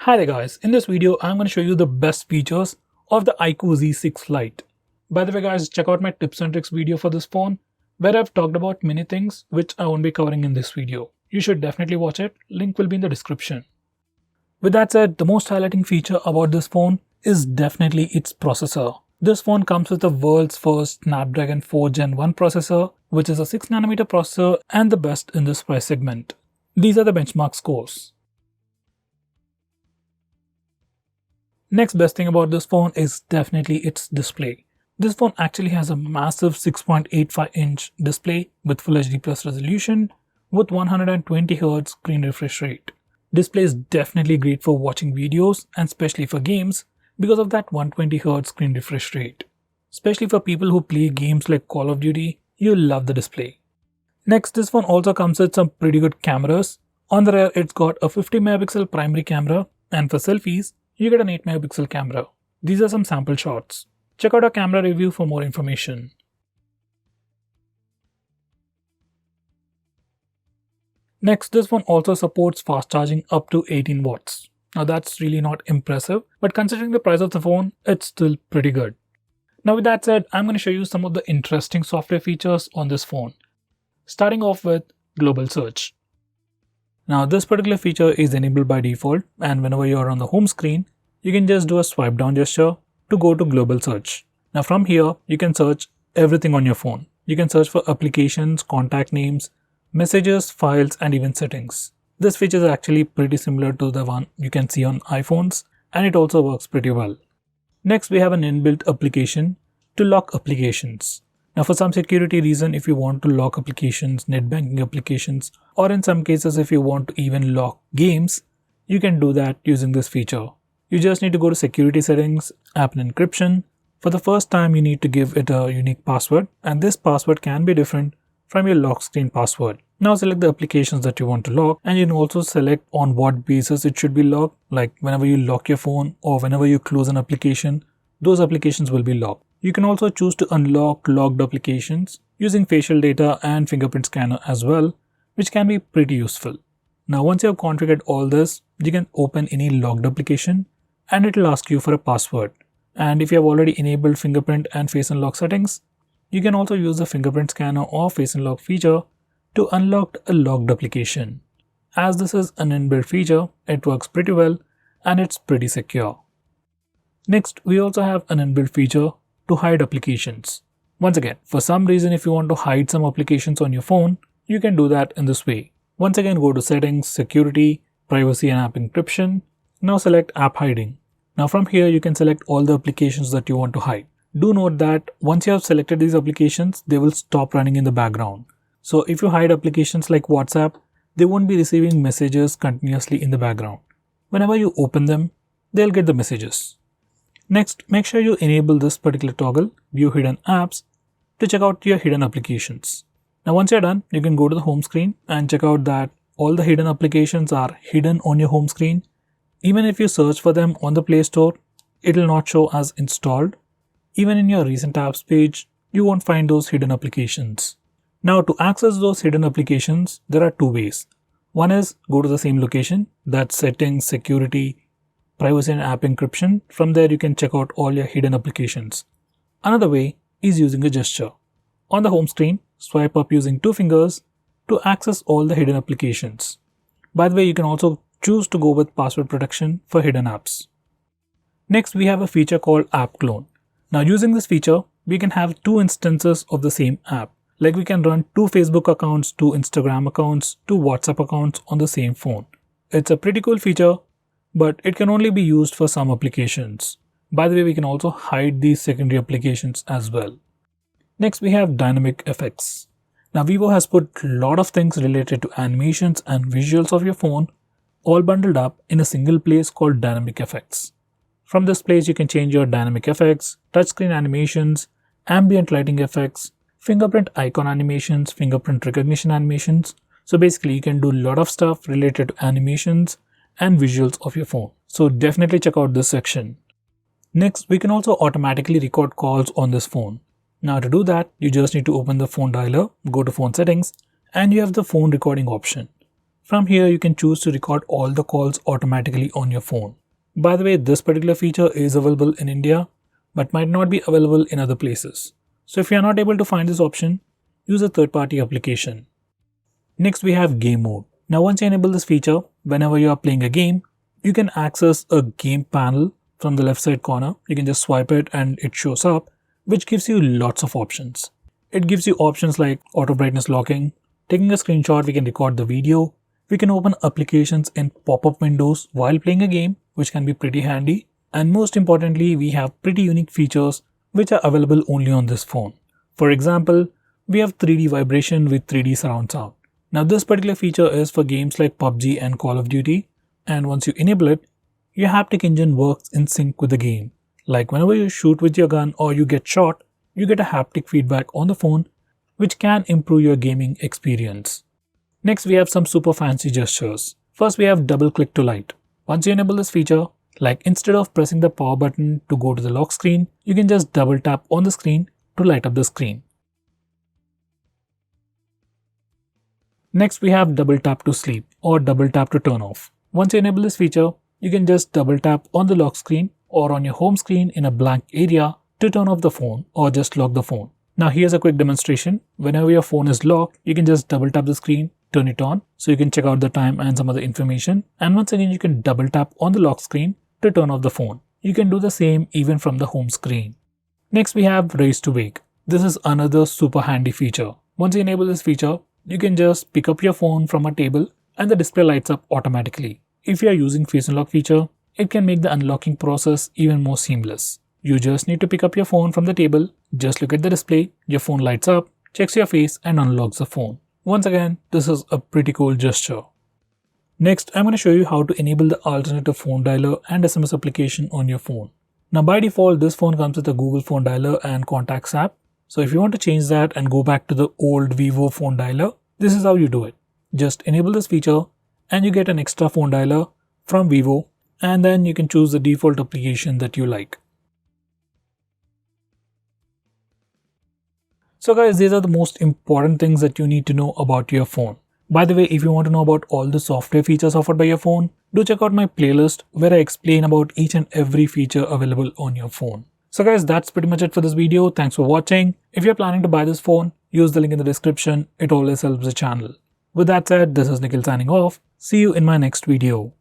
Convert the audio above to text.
Hi there guys, in this video I'm going to show you the best features of the iQOO Z6 Lite. By the way guys, check out my tips and tricks video for this phone where I've talked about many things which I won't be covering in this video. You should definitely watch it, link will be in the description. With that said, the most highlighting feature about this phone is definitely its processor. This phone comes with the world's first Snapdragon 4 Gen 1 processor, which is a 6nm processor and the best in this price segment. These are the benchmark scores. Next best thing about this phone is definitely its display. This phone actually has a massive 6.85-inch display with Full HD Plus resolution with 120Hz screen refresh rate. Display is definitely great for watching videos and especially for games because of that 120Hz screen refresh rate. Especially for people who play games like Call of Duty, you'll love the display. Next, this phone also comes with some pretty good cameras. On the rear, it's got a 50MP primary camera, and for selfies, you get an 8MP camera. These are some sample shots. Check out our camera review for more information. Next, this one also supports fast charging up to 18 watts. Now that's really not impressive, but considering the price of the phone, it's still pretty good. Now with that said, I'm going to show you some of the interesting software features on this phone. Starting off with global search. Now this particular feature is enabled by default, and whenever you are on the home screen, you can just do a swipe down gesture to go to global search. Now from here, you can search everything on your phone. You can search for applications, contact names, messages, files, and even settings. This feature is actually pretty similar to the one you can see on iPhones, and it also works pretty well. Next, we have an inbuilt application to lock applications. Now for some security reason, if you want to lock applications, net banking applications, or in some cases if you want to even lock games, you can do that using this feature. You just need to go to security settings, app and encryption. For the first time, you need to give it a unique password, and this password can be different from your lock screen password. Now select the applications that you want to lock, and you can also select on what basis it should be locked, like whenever you lock your phone or whenever you close an application, those applications will be locked. You can also choose to unlock locked applications using facial data and fingerprint scanner as well, which can be pretty useful. Now once you have configured all this, you can open any locked application and it will ask you for a password. And if you have already enabled fingerprint and face unlock settings, you can also use the fingerprint scanner or face unlock feature to unlock a locked application. As this is an inbuilt feature, it works pretty well and it's pretty secure. Next, we also have an inbuilt feature to hide applications. Once again, for some reason if you want to hide some applications on your phone, you can do that in this way. Once again, go to settings, security, privacy and app encryption. Now select app hiding. Now from here you can select all the applications that you want to hide. Do note that once you have selected these applications, they will stop running in the background. So if you hide applications like WhatsApp, they won't be receiving messages continuously in the background. Whenever you open them, they'll get the messages. Next, make sure you enable this particular toggle, View Hidden Apps, to check out your hidden applications. Now once you're done, you can go to the home screen and check out that all the hidden applications are hidden on your home screen. Even if you search for them on the Play Store, it will not show as installed. Even in your recent apps page, you won't find those hidden applications. Now to access those hidden applications, there are two ways. One is go to the same location, that's settings, security, privacy and app encryption. From there you can check out all your hidden applications. Another way is using a gesture. On the home screen, swipe up using two fingers to access all the hidden applications. By the way, you can also choose to go with password protection for hidden apps. Next, we have a feature called App Clone. Now using this feature, we can have two instances of the same app. Like we can run two Facebook accounts, two Instagram accounts, two WhatsApp accounts on the same phone. It's a pretty cool feature, but it can only be used for some applications. By the way, we can also hide these secondary applications as well. Next, we have dynamic effects. Now, Vivo has put a lot of things related to animations and visuals of your phone all bundled up in a single place called dynamic effects. From this place, you can change your dynamic effects, touchscreen animations, ambient lighting effects, fingerprint icon animations, fingerprint recognition animations. So basically, you can do a lot of stuff related to animations and visuals of your phone. So definitely check out this section. Next, we can also automatically record calls on this phone. Now to do that, you just need to open the phone dialer, go to phone settings, and you have the phone recording option. From here, you can choose to record all the calls automatically on your phone. By the way, this particular feature is available in India, but might not be available in other places. So if you are not able to find this option, use a third-party application. Next, we have game mode. Now, once you enable this feature, whenever you are playing a game, you can access a game panel from the left side corner. You can just swipe it and it shows up, which gives you lots of options. It gives you options like auto brightness locking, taking a screenshot, we can record the video, we can open applications in pop-up windows while playing a game, which can be pretty handy. And most importantly, we have pretty unique features which are available only on this phone. For example, we have 3D vibration with 3D surround sound. Now this particular feature is for games like PUBG and Call of Duty, and once you enable it, your haptic engine works in sync with the game. Like whenever you shoot with your gun or you get shot, you get a haptic feedback on the phone, which can improve your gaming experience. Next, we have some super fancy gestures. First, we have double click to light. Once you enable this feature, like instead of pressing the power button to go to the lock screen, you can just double tap on the screen to light up the screen. Next, we have double tap to sleep or double tap to turn off. Once you enable this feature, you can just double tap on the lock screen or on your home screen in a blank area to turn off the phone or just lock the phone. Now here's a quick demonstration. Whenever your phone is locked, you can just double tap the screen, turn it on so you can check out the time and some other information. And once again, you can double tap on the lock screen to turn off the phone. You can do the same even from the home screen. Next, we have raise to wake. This is another super handy feature. Once you enable this feature, you can just pick up your phone from a table and the display lights up automatically. If you are using face unlock feature, it can make the unlocking process even more seamless. You just need to pick up your phone from the table, just look at the display, your phone lights up, checks your face and unlocks the phone. Once again, this is a pretty cool gesture. Next, I'm going to show you how to enable the alternative phone dialer and SMS application on your phone. Now by default, this phone comes with a Google phone dialer and contacts app. So if you want to change that and go back to the old Vivo phone dialer, this is how you do it. Just enable this feature and you get an extra phone dialer from Vivo, and then you can choose the default application that you like. So guys, these are the most important things that you need to know about your phone. By the way, if you want to know about all the software features offered by your phone, do check out my playlist where I explain about each and every feature available on your phone. So guys, that's pretty much it for this video. Thanks for watching. If you're planning to buy this phone, use the link in the description. It always helps the channel. With that said, this is Nikhil signing off. See you in my next video.